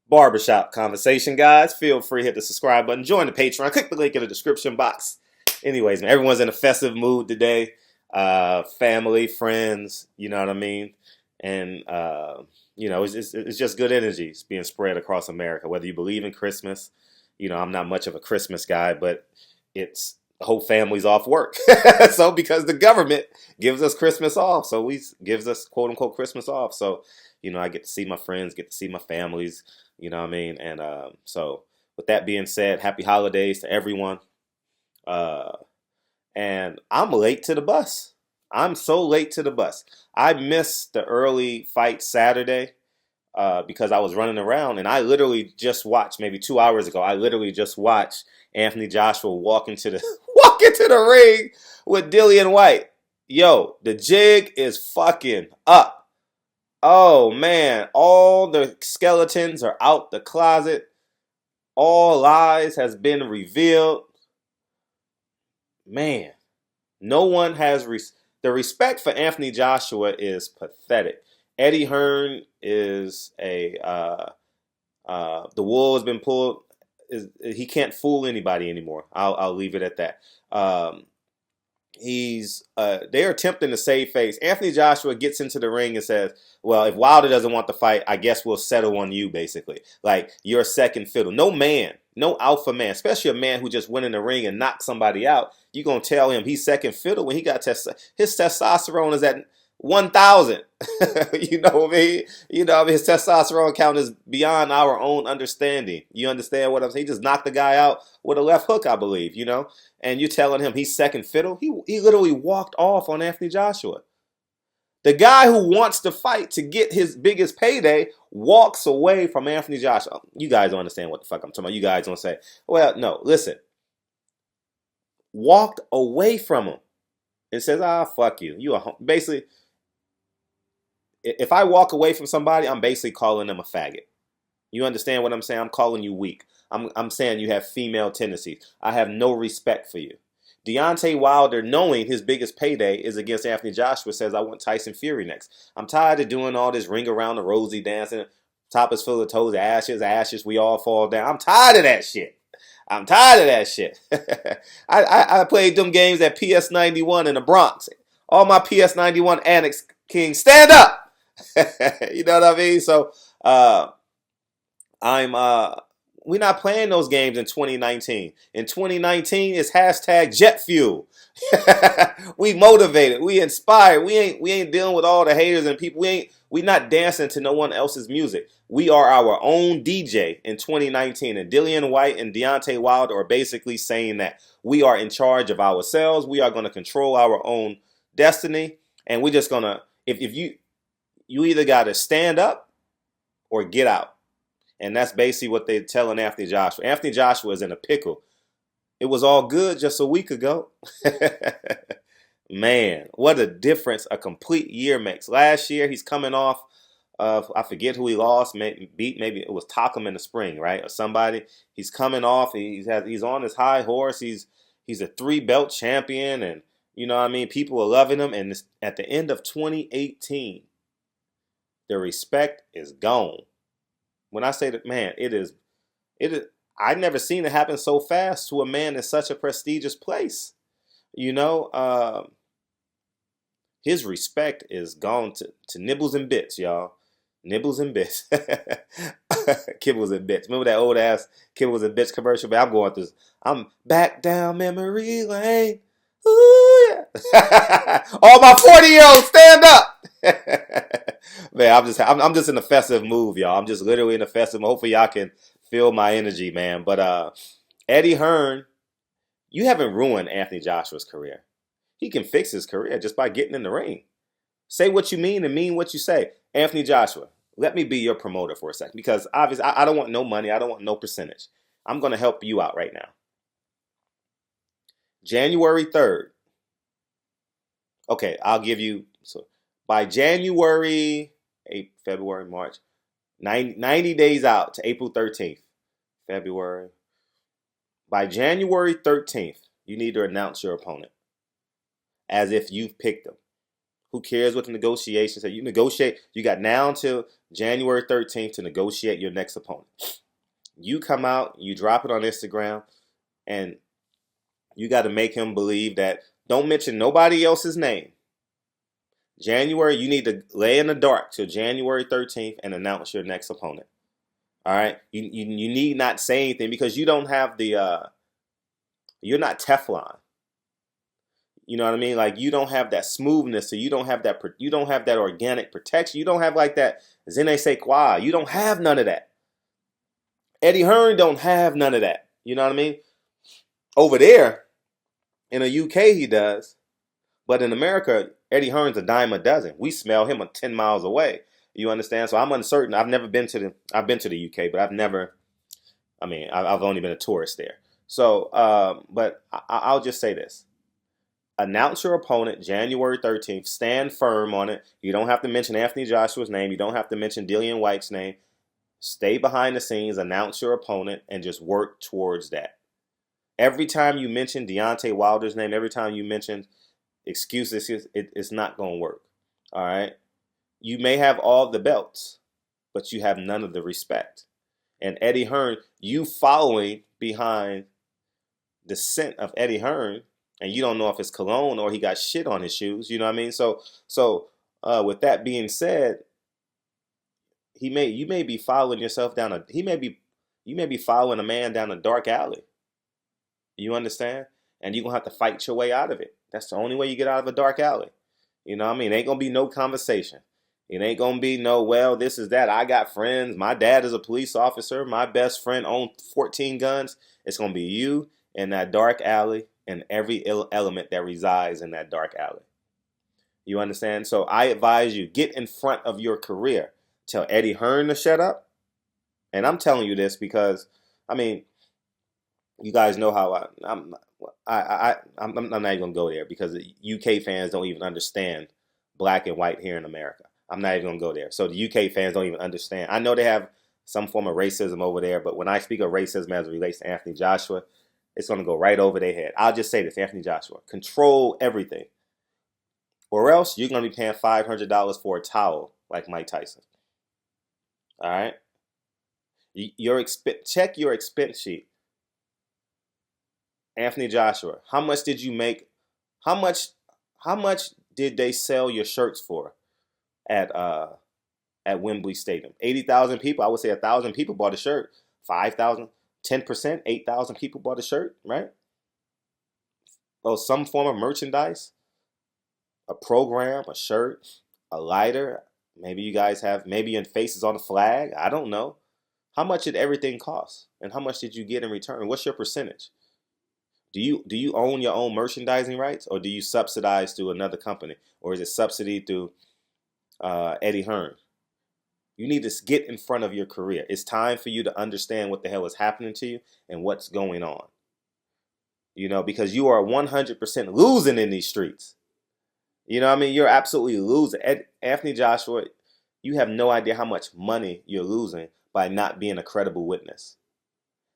barbershop conversation, guys. Feel free to hit the subscribe button. Join the Patreon. Click the link in the description box. Anyways, man, everyone's in a festive mood today. Family, friends, you know what I mean? And, it's just good energy. It's being spread across America. Whether you believe in Christmas, I'm not much of a Christmas guy, but it's the whole family's off work. So because the government gives us Christmas off, so we gives us quote unquote Christmas off. So, I get to see my friends, get to see my families, you know what I mean? And so with that being said, happy holidays to everyone. Uh, and I'm late to the bus. I'm so late to the bus. I missed the early fight Saturday because I was running around, and I literally just watched maybe 2 hours ago. I literally just watched Anthony Joshua walk into the walk into the ring with Dillian White. Yo, the jig is fucking up. Oh man, all the skeletons are out the closet. All lies has been revealed. Man, no one has the respect for Anthony Joshua is pathetic. Eddie Hearn is the wool has been pulled. He can't fool anybody anymore. I'll leave it at that. They're attempting to save face. Anthony Joshua gets into the ring and says, well, if Wilder doesn't want the fight, I guess we'll settle on you, basically. Like, you're a second fiddle. No man, no alpha man, especially a man who just went in the ring and knocked somebody out, you're going to tell him he's second fiddle when he got his testosterone is at 1,000. You know what I mean? His testosterone count is beyond our own understanding. You understand what I'm saying? He just knocked the guy out with a left hook, I believe, and you're telling him he's second fiddle? He literally walked off on Anthony Joshua. The guy who wants to fight to get his biggest payday walks away from Anthony Joshua. You guys don't understand what the fuck I'm talking about. You guys don't say, well, no, listen. Walked away from him and says, fuck you. Basically, if I walk away from somebody, I'm basically calling them a faggot. You understand what I'm saying? I'm calling you weak. I'm saying you have female tendencies. I have no respect for you. Deontay Wilder, knowing his biggest payday is against Anthony Joshua, says, I want Tyson Fury next. I'm tired of doing all this ring around the rosy dancing. Top is full of toes, ashes, we all fall down. I'm tired of that shit. I played them games at PS91 in the Bronx. All my PS91 Annex Kings, stand up! You know what I mean? So, we're not playing those games in 2019. In 2019, it's hashtag jet fuel. We motivated, we inspired. We ain't dealing with all the haters and people. We not dancing to no one else's music. We are our own DJ in 2019. And Dillian White and Deontay Wilder are basically saying that we are in charge of ourselves. We are going to control our own destiny. And we're just gonna, if you either got to stand up or get out. And that's basically what they're telling Anthony Joshua. Anthony Joshua is in a pickle. It was all good just a week ago. Man, what a difference a complete year makes. Last year, he's coming off of, I forget who he lost, maybe it was Takam in the spring, right? Or somebody. He's coming off. He's on his high horse. He's a 3-belt champion. And, you know what I mean? People are loving him. And at the end of 2018, the respect is gone. When I say that, man, it is. I've never seen it happen so fast to a man in such a prestigious place. His respect is gone to nibbles and bits, y'all. Nibbles and bits. Kibbles and bits. Remember that old ass Kibbles and bits commercial? But I'm going through. I'm back down memory lane. Ooh, yeah. All my 40-year-olds, stand up. Man, I'm just in a festive mood, y'all. I'm just literally in a festive mood. Hopefully y'all can feel my energy, man. But Eddie Hearn, you haven't ruined Anthony Joshua's career. He can fix his career just by getting in the ring. Say what you mean and mean what you say. Anthony Joshua, let me be your promoter for a second, because obviously I don't want no money. I don't want no percentage. I'm going to help you out right now. January 3rd. Okay, I'll give you, so by January, February, March, 90 days out to April 13th. February. By January 13th, you need to announce your opponent as if you've picked them. Who cares what the negotiations say? You negotiate. You got now until January 13th to negotiate your next opponent. You come out, you drop it on Instagram, and you got to make him believe that don't mention nobody else's name. January, you need to lay in the dark till January 13th and announce your next opponent. All right? You need not say anything because you don't have the, you're not Teflon. You know what I mean? Like you don't have that smoothness, so you don't have that organic protection. You don't have like that Zene Sequoia. You don't have none of that. Eddie Hearn don't have none of that. You know what I mean? Over there in the UK he does, but in America Eddie Hearn's a dime a dozen. We smell him 10 miles away. You understand? So I'm uncertain. I've been to the UK, but I've only been a tourist there. So, but I'll just say this. Announce your opponent January 13th. Stand firm on it. You don't have to mention Anthony Joshua's name. You don't have to mention Dillian White's name. Stay behind the scenes, announce your opponent, and just work towards that. Every time you mention Deontay Wilder's name, every time you mention excuses, it's not going to work. All right? You may have all the belts, but you have none of the respect. And Eddie Hearn, you following behind the scent of Eddie Hearn, and you don't know if it's cologne or he got shit on his shoes. You know what I mean? So with that being said, you may be following yourself down you may be following a man down a dark alley. You understand? And you're gonna have to fight your way out of it. That's the only way you get out of a dark alley. You know what I mean? It ain't gonna be no conversation. It ain't gonna be no, well, this is that. I got friends. My dad is a police officer. My best friend owned 14 guns. It's gonna be you in that dark alley and every element that resides in that dark alley. You understand? So I advise you, get in front of your career. Tell Eddie Hearn to shut up. And I'm telling you this because, you guys know how I'm not even gonna go there because the UK fans don't even understand black and white here in America. I'm not even gonna go there. So the UK fans don't even understand. I know they have some form of racism over there, but when I speak of racism as it relates to Anthony Joshua, it's gonna go right over their head. I'll just say this, Anthony Joshua, control everything, or else you're gonna be paying $500 for a towel like Mike Tyson. All right, check your expense sheet. Anthony Joshua, how much did you make? How much did they sell your shirts for at Wembley Stadium? 80,000 people. I would say 1,000 people bought a shirt. 5,000, 10%, 8,000 people bought a shirt, right? Oh, some form of merchandise, a program, a shirt, a lighter. Maybe you guys have, maybe your face is on a flag. I don't know. How much did everything cost? And how much did you get in return? What's your percentage? Do you own your own merchandising rights, or do you subsidize through another company, or is it subsidy through Eddie Hearn? You need to get in front of your career. It's time for you to understand what the hell is happening to you and what's going on. You know, because you are 100% losing in these streets. You know what I mean? You're absolutely losing. Anthony Joshua, you have no idea how much money you're losing by not being a credible witness.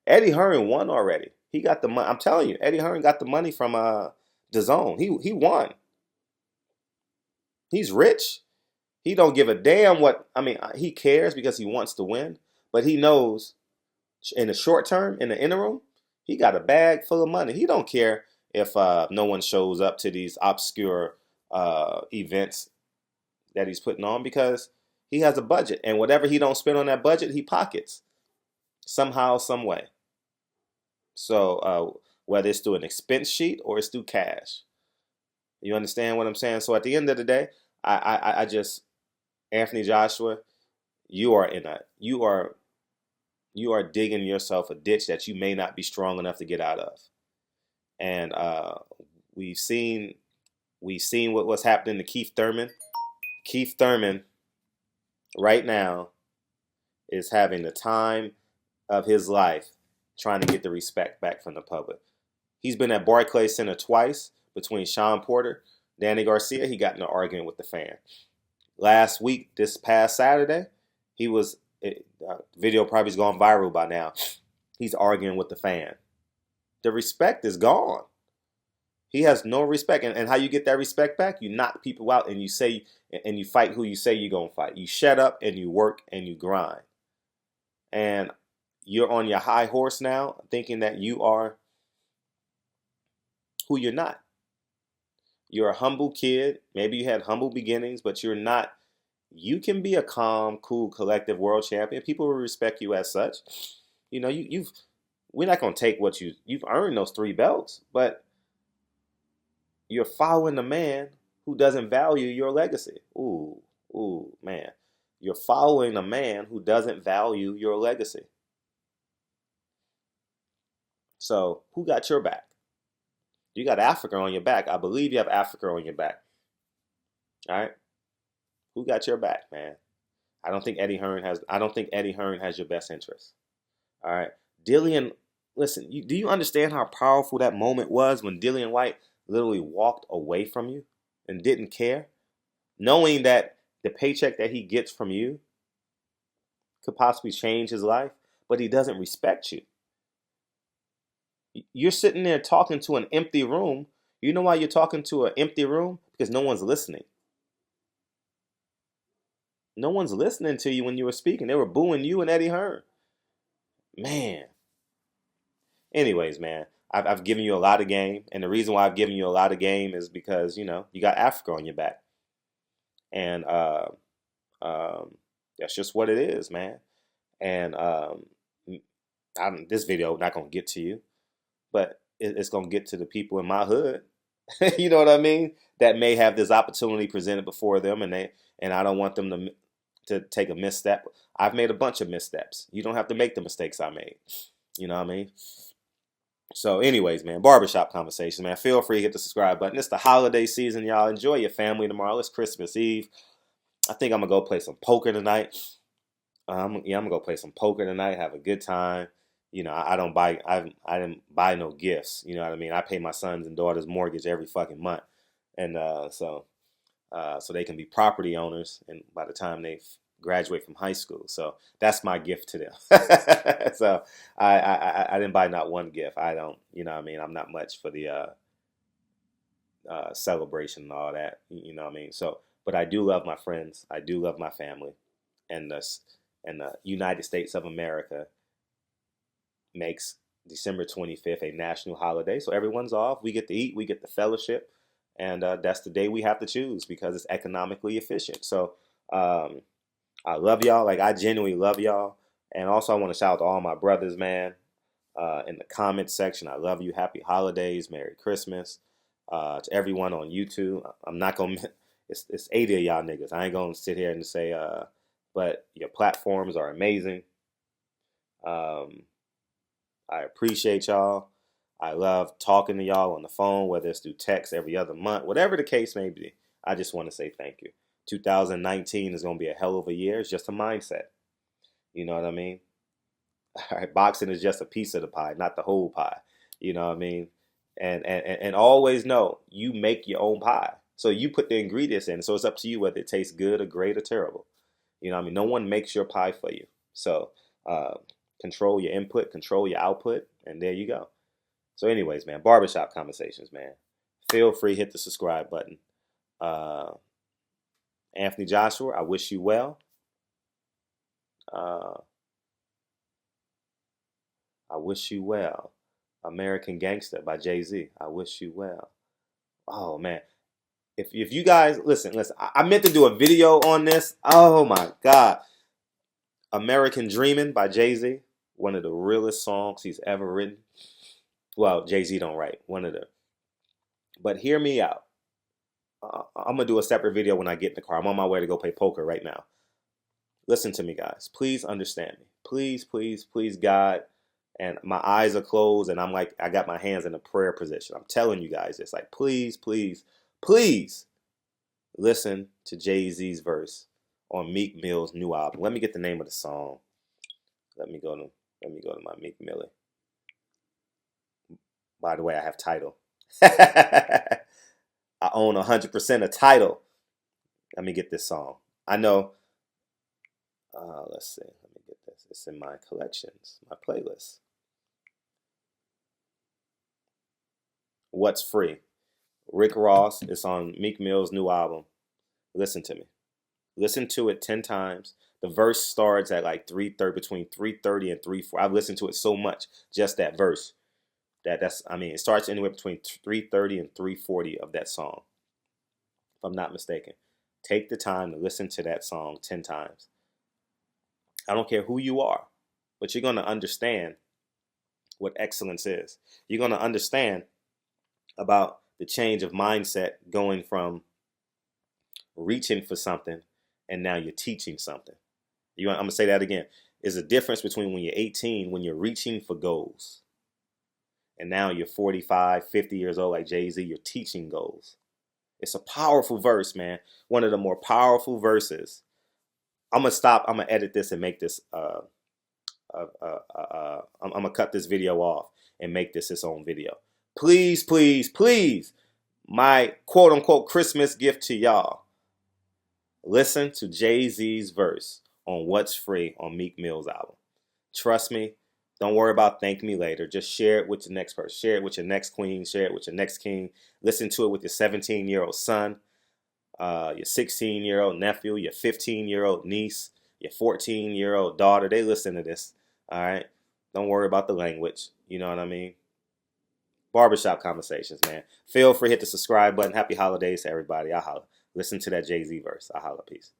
Eddie Hearn won already. He got the money. I'm telling you, Eddie Hearn got the money from DAZN. He won. He's rich. He don't give a damn what. He cares because he wants to win, but he knows in the short term, in the interim, he got a bag full of money. He don't care if no one shows up to these obscure events that he's putting on because he has a budget, and whatever he don't spend on that budget, he pockets somehow, some way. So whether it's through an expense sheet or it's through cash, you understand what I'm saying? So at the end of the day, I just, Anthony Joshua, you are digging yourself a ditch that you may not be strong enough to get out of. And we've seen what's happening to Keith Thurman. Keith Thurman right now is having the time of his life trying to get the respect back from the public. He's been at Barclays Center twice between Sean Porter, Danny Garcia. He got in an argument with the fan. Last week, this past Saturday, video probably's gone viral by now. He's arguing with the fan. The respect is gone. He has no respect. And how you get that respect back? You knock people out and you fight who you say you're going to fight. You shut up and you work and you grind. And you're on your high horse now thinking that you are who you're not. You're a humble kid. Maybe you had humble beginnings, but you're not. You can be a calm, cool, collective world champion. People will respect you as such. You know, you've. We're not gonna take what you've earned those 3 belts, but you're following a man who doesn't value your legacy. Ooh, man. You're following a man who doesn't value your legacy. So who got your back? You got Africa on your back. I believe you have Africa on your back. All right. Who got your back, man? I don't think Eddie Hearn has. I don't think Eddie Hearn has your best interest. All right, Dillian. Listen, do you understand how powerful that moment was when Dillian White literally walked away from you and didn't care, knowing that the paycheck that he gets from you could possibly change his life, but he doesn't respect you. You're sitting there talking to an empty room. You know why you're talking to an empty room? Because no one's listening. No one's listening to you when you were speaking. They were booing you and Eddie Hearn. Man. Anyways, man, I've given you a lot of game, and the reason why I've given you a lot of game is because you got Africa on your back, and that's just what it is, man. And this video not gonna get to you, but it's gonna get to the people in my hood. You know what I mean? That may have this opportunity presented before them, and I don't want them to take a misstep. I've made a bunch of missteps. You don't have to make the mistakes I made. You know what I mean? So, anyways, man, barbershop conversations, man. Feel free to hit the subscribe button. It's the holiday season, y'all. Enjoy your family tomorrow. It's Christmas Eve. I think I'm gonna go play some poker tonight. I'm gonna go play some poker tonight. Have a good time. I didn't buy no gifts. You know what I mean? I pay my sons and daughters' mortgage every fucking month, and so they can be property owners, and by the time they graduate from high school, so that's my gift to them. So I didn't buy not one gift. I don't, you know what I mean? I'm not much for the celebration and all that, you know what I mean? So, but I do love my friends. I do love my family, and the United States of America makes December 25th a national holiday. So everyone's off. We get to eat. We get the fellowship. And that's the day we have to choose because it's economically efficient. So I love y'all. Like, I genuinely love y'all. And also, I want to shout out to all my brothers, man, in the comment section. I love you. Happy holidays. Merry Christmas. To everyone on YouTube. I'm not going to, it's 80 of y'all niggas. I ain't going to sit here and say, but your platforms are amazing. I appreciate y'all. I love talking to y'all on the phone, whether it's through text every other month, whatever the case may be. I just want to say thank you. 2019 is going to be a hell of a year. It's just a mindset. You know what I mean? All right, boxing is just a piece of the pie, not the whole pie. You know what I mean? And always know you make your own pie. So you put the ingredients in. So it's up to you whether it tastes good or great or terrible. You know what I mean? No one makes your pie for you. So control your input, control your output, and there you go. So anyways, man, barbershop conversations, man. Feel free, hit the subscribe button. Anthony Joshua, I wish you well. I wish you well. American Gangster by Jay-Z. I wish you well. Oh, man. If you guys, listen. I meant to do a video on this. Oh, my God. American Dreamin' by Jay-Z. One of the realest songs he's ever written. Well, Jay-Z don't write. But hear me out. I'm going to do a separate video when I get in the car. I'm on my way to go play poker right now. Listen to me, guys. Please understand me. Please, please, please, God. And my eyes are closed, and I'm like, I got my hands in a prayer position. I'm telling you guys this. Like, please, please, please listen to Jay-Z's verse on Meek Mill's new album. Let me get the name of the song. Let me go to my Meek Millie. By the way, I have Tidal. I own 100% of Tidal. Let me get this song. I know. Let's see. Let me get this. It's in my collections, my playlist. What's Free? Rick Ross. It's on Meek Mill's new album. Listen to me. Listen to it 10 times. The verse starts at like 3:30, between 3:30 and 3:40. I've listened to it so much, just that verse. It starts anywhere between 3:30 and 3:40 of that song, if I'm not mistaken. Take the time to listen to that song 10 times. I don't care who you are, but you're going to understand what excellence is. You're going to understand about the change of mindset going from reaching for something and now you're teaching something. I'm going to say that again. There's a difference between when you're 18, when you're reaching for goals, and now you're 45, 50 years old like Jay-Z, you're teaching goals. It's a powerful verse, man. One of the more powerful verses. I'm going to stop. I'm going to edit this and make this, I'm going to cut this video off and make this its own video. Please, please, please, my quote unquote Christmas gift to y'all. Listen to Jay-Z's verse on What's Free on Meek Mill's album. Trust me. Don't worry about thank me later. Just share it with the next person. Share it with your next queen. Share it with your next king. Listen to it with your 17-year-old son, your 16-year-old nephew, your 15-year-old niece, your 14-year-old daughter. They listen to this. All right? Don't worry about the language. You know what I mean? Barbershop conversations, man. Feel free to hit the subscribe button. Happy holidays to everybody. I holla. Listen to that Jay-Z verse. I holla. Peace.